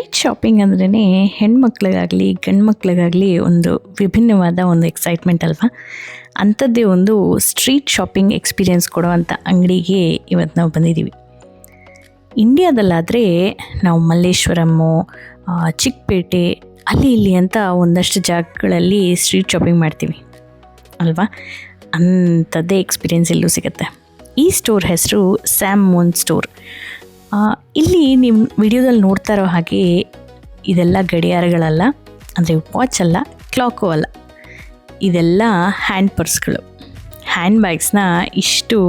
Street shopping ಅಂದ್ರೇ ಹೆಣ್ಮಕ್ಳಿಗಾಗಲಿ ಗಂಡು ಮಕ್ಳಿಗಾಗಲಿ ಒಂದು ವಿಭಿನ್ನವಾದ ಒಂದು ಎಕ್ಸೈಟ್ಮೆಂಟ್ ಅಲ್ವಾ. ಅಂಥದ್ದೇ ಒಂದು ಸ್ಟ್ರೀಟ್ ಶಾಪಿಂಗ್ ಎಕ್ಸ್ಪೀರಿಯೆನ್ಸ್ ಕೊಡುವಂಥ ಅಂಗಡಿಗೆ ಇವತ್ತು ನಾವು ಬಂದಿದ್ದೀವಿ. ಇಂಡಿಯಾದಲ್ಲಾದರೆ ನಾವು ಮಲ್ಲೇಶ್ವರಮ್ಮು, ಚಿಕ್ಕಪೇಟೆ ಅಲ್ಲಿ ಇಲ್ಲಿ ಅಂತ ಒಂದಷ್ಟು ಜಾಗಗಳಲ್ಲಿ ಸ್ಟ್ರೀಟ್ ಶಾಪಿಂಗ್ ಮಾಡ್ತೀವಿ ಅಲ್ವಾ. ಅಂಥದ್ದೇ ಎಕ್ಸ್ಪೀರಿಯೆನ್ಸ್ ಇಲ್ಲೂ ಸಿಗುತ್ತೆ. ಈ ಸ್ಟೋರ್ ಹೆಸರು ಸ್ಯಾಮ್ ಮೂನ್ ಸ್ಟೋರ್. ಇಲ್ಲಿ ನೀವು ವಿಡಿಯೋದಲ್ಲಿ ನೋಡ್ತಾ ಇರೋ ಹಾಗೆ ಇದೆಲ್ಲ ಗಡಿಯಾರಗಳಲ್ಲ, ಅಂದರೆ ವಾಚ್ ಅಲ್ಲ, ಕ್ಲಾಕು ಅಲ್ಲ, ಇದೆಲ್ಲ ಹ್ಯಾಂಡ್ ಪರ್ಸ್ಗಳು. ಹ್ಯಾಂಡ್ ಬ್ಯಾಗ್ಸ್ನ ಇಷ್ಟು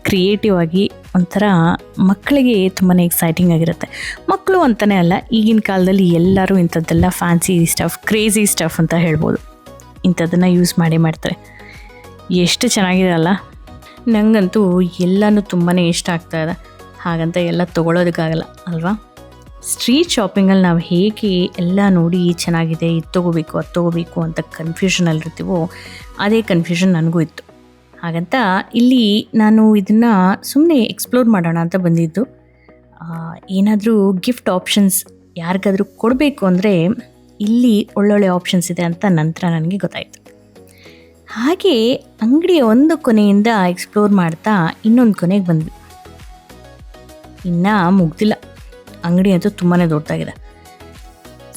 ಕ್ರಿಯೇಟಿವ್ ಆಗಿ ಒಂಥರ ಮಕ್ಕಳಿಗೆ ತುಂಬಾ ಎಕ್ಸೈಟಿಂಗ್ ಆಗಿರುತ್ತೆ. ಮಕ್ಕಳು ಅಂತಲೇ ಅಲ್ಲ, ಈಗಿನ ಕಾಲದಲ್ಲಿ ಎಲ್ಲರೂ ಇಂಥದ್ದೆಲ್ಲ ಫ್ಯಾನ್ಸಿ ಸ್ಟಫ್, ಕ್ರೇಜಿ ಸ್ಟಫ್ ಅಂತ ಹೇಳ್ಬೋದು, ಇಂಥದ್ದನ್ನು ಯೂಸ್ ಮಾಡ್ತಾರೆ. ಎಷ್ಟು ಚೆನ್ನಾಗಿದೆ ಅಲ್ಲ. ನನಗಂತೂ ಎಲ್ಲನೂ ತುಂಬಾ ಇಷ್ಟ ಆಗ್ತಾಯಿದೆ. ಹಾಗಂತ ಎಲ್ಲ ತೊಗೊಳೋದಕ್ಕಾಗಲ್ಲ ಅಲ್ವಾ. ಸ್ಟ್ರೀಟ್ ಶಾಪಿಂಗಲ್ಲಿ ನಾವು ಹೇಗೆ ಎಲ್ಲ ನೋಡಿ ಚೆನ್ನಾಗಿದೆ, ಇದು ತೊಗೋಬೇಕು ಅದು ತೊಗೋಬೇಕು ಅಂತ ಕನ್ಫ್ಯೂಷನಲ್ಲಿರ್ತೀವೋ ಅದೇ ಕನ್ಫ್ಯೂಷನ್ ನನಗೂ ಇತ್ತು. ಹಾಗಂತ ಇಲ್ಲಿ ನಾನು ಇದನ್ನು ಸುಮ್ಮನೆ ಎಕ್ಸ್ಪ್ಲೋರ್ ಮಾಡೋಣ ಅಂತ ಬಂದಿದ್ದು. ಏನಾದರೂ ಗಿಫ್ಟ್ ಆಪ್ಷನ್ಸ್ ಯಾರಿಗಾದರೂ ಕೊಡಬೇಕು ಅಂದರೆ ಇಲ್ಲಿ ಒಳ್ಳೊಳ್ಳೆ ಆಪ್ಷನ್ಸ್ ಇದೆ ಅಂತ ನಂತರ ನನಗೆ ಗೊತ್ತಾಯಿತು. ಹಾಗೆ ಅಂಗಡಿಯ ಒಂದು ಕೊನೆಯಿಂದ ಎಕ್ಸ್ಪ್ಲೋರ್ ಮಾಡ್ತಾ ಇನ್ನೊಂದು ಕೊನೆಗೆ ಬಂದ್ವಿ. ಇನ್ನೂ ಮುಗ್ದಿಲ್ಲ, ಅಂಗಡಿ ಅಂತೂ ತುಂಬಾ ದೊಡ್ಡದಾಗಿದೆ.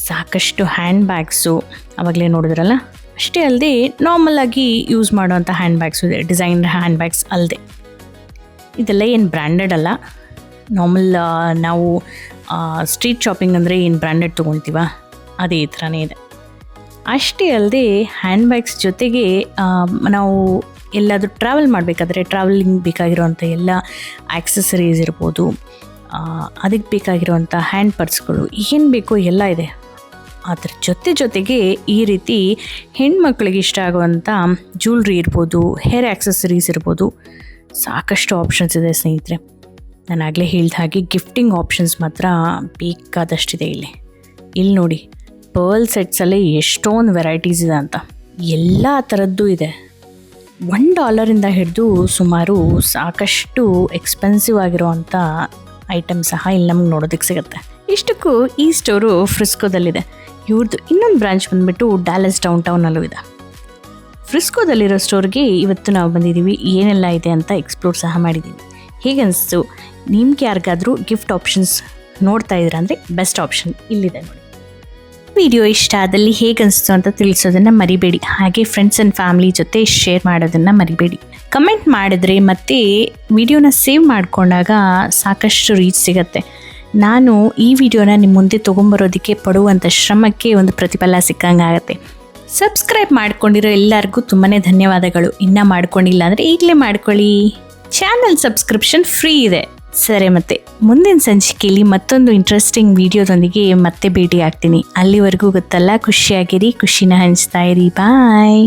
ಸಾಕಷ್ಟು ಹ್ಯಾಂಡ್ ಬ್ಯಾಗ್ಸು ಆವಾಗಲೇ ನೋಡಿದ್ರಲ್ಲ, ಅಷ್ಟೇ ಅಲ್ಲದೆ ನಾರ್ಮಲಾಗಿ ಯೂಸ್ ಮಾಡೋವಂಥ ಹ್ಯಾಂಡ್ ಬ್ಯಾಗ್ಸು ಇದೆ, ಡಿಸೈನ್ ಹ್ಯಾಂಡ್ ಬ್ಯಾಗ್ಸ್ ಅಲ್ಲದೆ. ಇದೆಲ್ಲ ಏನು ಬ್ರ್ಯಾಂಡೆಡ್ ಅಲ್ಲ, ನಾರ್ಮಲ್ ನಾವು ಸ್ಟ್ರೀಟ್ ಶಾಪಿಂಗ್ ಅಂದರೆ ಏನು ಬ್ರ್ಯಾಂಡೆಡ್ ತೊಗೊಳ್ತೀವ ಅದೇ ಥರನೇ ಇದೆ. ಅಷ್ಟೇ ಅಲ್ಲದೆ ಹ್ಯಾಂಡ್ ಬ್ಯಾಗ್ಸ್ ಜೊತೆಗೆ ನಾವು ಎಲ್ಲಾದರೂ ಟ್ರಾವೆಲ್ ಮಾಡಬೇಕಾದ್ರೆ ಟ್ರಾವೆಲಿಂಗ್ ಬೇಕಾಗಿರೋವಂಥ ಎಲ್ಲ ಆಕ್ಸೆಸರೀಸ್ ಇರ್ಬೋದು, ಅದಕ್ಕೆ ಬೇಕಾಗಿರೋವಂಥ ಹ್ಯಾಂಡ್ ಪರ್ಸ್ಗಳು, ಏನು ಬೇಕೋ ಎಲ್ಲ ಇದೆ. ಅದ್ರ ಜೊತೆಗೆ ಈ ರೀತಿ ಹೆಣ್ಮಕ್ಳಿಗೆ ಇಷ್ಟ ಆಗುವಂಥ ಜ್ಯುವೆಲ್ರಿ ಇರ್ಬೋದು, ಹೇರ್ ಆಕ್ಸೆಸರೀಸ್ ಇರ್ಬೋದು, ಸಾಕಷ್ಟು ಆಪ್ಷನ್ಸ್ ಇದೆ ಸ್ನೇಹಿತರೆ. ನಾನು ಆಗಲೇ ಹೇಳಿದ ಹಾಗೆ ಗಿಫ್ಟಿಂಗ್ ಆಪ್ಷನ್ಸ್ ಮಾತ್ರ ಬೇಕಾದಷ್ಟಿದೆ ಇಲ್ಲಿ ನೋಡಿ. ಪರ್ಲ್ ಸೆಟ್ಸಲ್ಲಿ ಎಷ್ಟೊಂದು ವೆರೈಟೀಸ್ ಇದೆ ಅಂತ, ಎಲ್ಲ ಥರದ್ದು ಇದೆ. $1 ಹಿಡಿದು ಸುಮಾರು ಸಾಕಷ್ಟು ಎಕ್ಸ್ಪೆನ್ಸಿವ್ ಆಗಿರೋವಂಥ ಐಟಮ್ ಸಹ ಇಲ್ಲಿ ನಮ್ಗೆ ನೋಡೋದಕ್ಕೆ ಸಿಗುತ್ತೆ. ಇಷ್ಟಕ್ಕೂ ಈ ಸ್ಟೋರು ಫ್ರಿಸ್ಕೋದಲ್ಲಿದೆ. ಇವ್ರದ್ದು ಇನ್ನೊಂದು ಬ್ರಾಂಚ್ ಬಂದುಬಿಟ್ಟು ಡ್ಯಾಲಸ್ ಡೌನ್ ಟೌನಲ್ಲೂ ಇದೆ. ಫ್ರಿಸ್ಕೋದಲ್ಲಿರೋ ಸ್ಟೋರ್ಗೆ ಇವತ್ತು ನಾವು ಬಂದಿದ್ದೀವಿ. ಏನೆಲ್ಲ ಇದೆ ಅಂತ ಎಕ್ಸ್ಪ್ಲೋರ್ ಸಹ ಮಾಡಿದ್ದೀವಿ. ಹೇಗನ್ನಿಸ್ತು ನಿಮ್ಗೆ? ಯಾರಿಗಾದರೂ ಗಿಫ್ಟ್ ಆಪ್ಷನ್ಸ್ ನೋಡ್ತಾ ಇದ್ದೀರಾ ಅಂದರೆ ಬೆಸ್ಟ್ ಆಪ್ಷನ್ ಇಲ್ಲಿದೆ ನೋಡಿ. ವಿಡಿಯೋ ಇಷ್ಟ ಆದಲ್ಲಿ ಹೇಗನ್ನಿಸ್ತು ಅಂತ ತಿಳಿಸೋದನ್ನು ಮರಿಬೇಡಿ. ಹಾಗೆ ಫ್ರೆಂಡ್ಸ್ ಆ್ಯಂಡ್ ಫ್ಯಾಮಿಲಿ ಜೊತೆ ಶೇರ್ ಮಾಡೋದನ್ನು ಮರಿಬೇಡಿ. ಕಮೆಂಟ್ ಮಾಡಿದ್ರೆ ಮತ್ತು ವಿಡಿಯೋನ ಸೇವ್ ಮಾಡಿಕೊಂಡಾಗ ಸಾಕಷ್ಟು ರೀಚ್ ಸಿಗುತ್ತೆ. ನಾನು ಈ ವಿಡಿಯೋನ ನಿಮ್ಮ ಮುಂದೆ ತೊಗೊಂಬರೋದಕ್ಕೆ ಪಡುವಂಥ ಶ್ರಮಕ್ಕೆ ಒಂದು ಪ್ರತಿಫಲ ಸಿಕ್ಕಂಗಾಗತ್ತೆ. ಸಬ್ಸ್ಕ್ರೈಬ್ ಮಾಡ್ಕೊಂಡಿರೋ ಎಲ್ಲರಿಗೂ ತುಂಬಾ ಧನ್ಯವಾದಗಳು. ಇನ್ನೂ ಮಾಡ್ಕೊಂಡಿಲ್ಲ ಅಂದರೆ ಈಗಲೇ ಮಾಡ್ಕೊಳ್ಳಿ. ಚಾನಲ್ ಸಬ್ಸ್ಕ್ರಿಪ್ಷನ್ ಫ್ರೀ ಇದೆ. ಸರಿ, ಮತ್ತೆ ಮುಂದಿನ ಸಂಚಿಕೆಯಲ್ಲಿ ಮತ್ತೊಂದು ಇಂಟ್ರೆಸ್ಟಿಂಗ್ ವಿಡಿಯೋದೊಂದಿಗೆ ಮತ್ತೆ ಭೇಟಿ ಆಗ್ತೀನಿ. ಅಲ್ಲಿವರೆಗೂ ಗೊತ್ತಲ್ಲ, ಖುಷಿಯಾಗಿರಿ, ಖುಷಿನ ಹಂಚ್ತಾ ಇರಿ. ಬಾಯ್.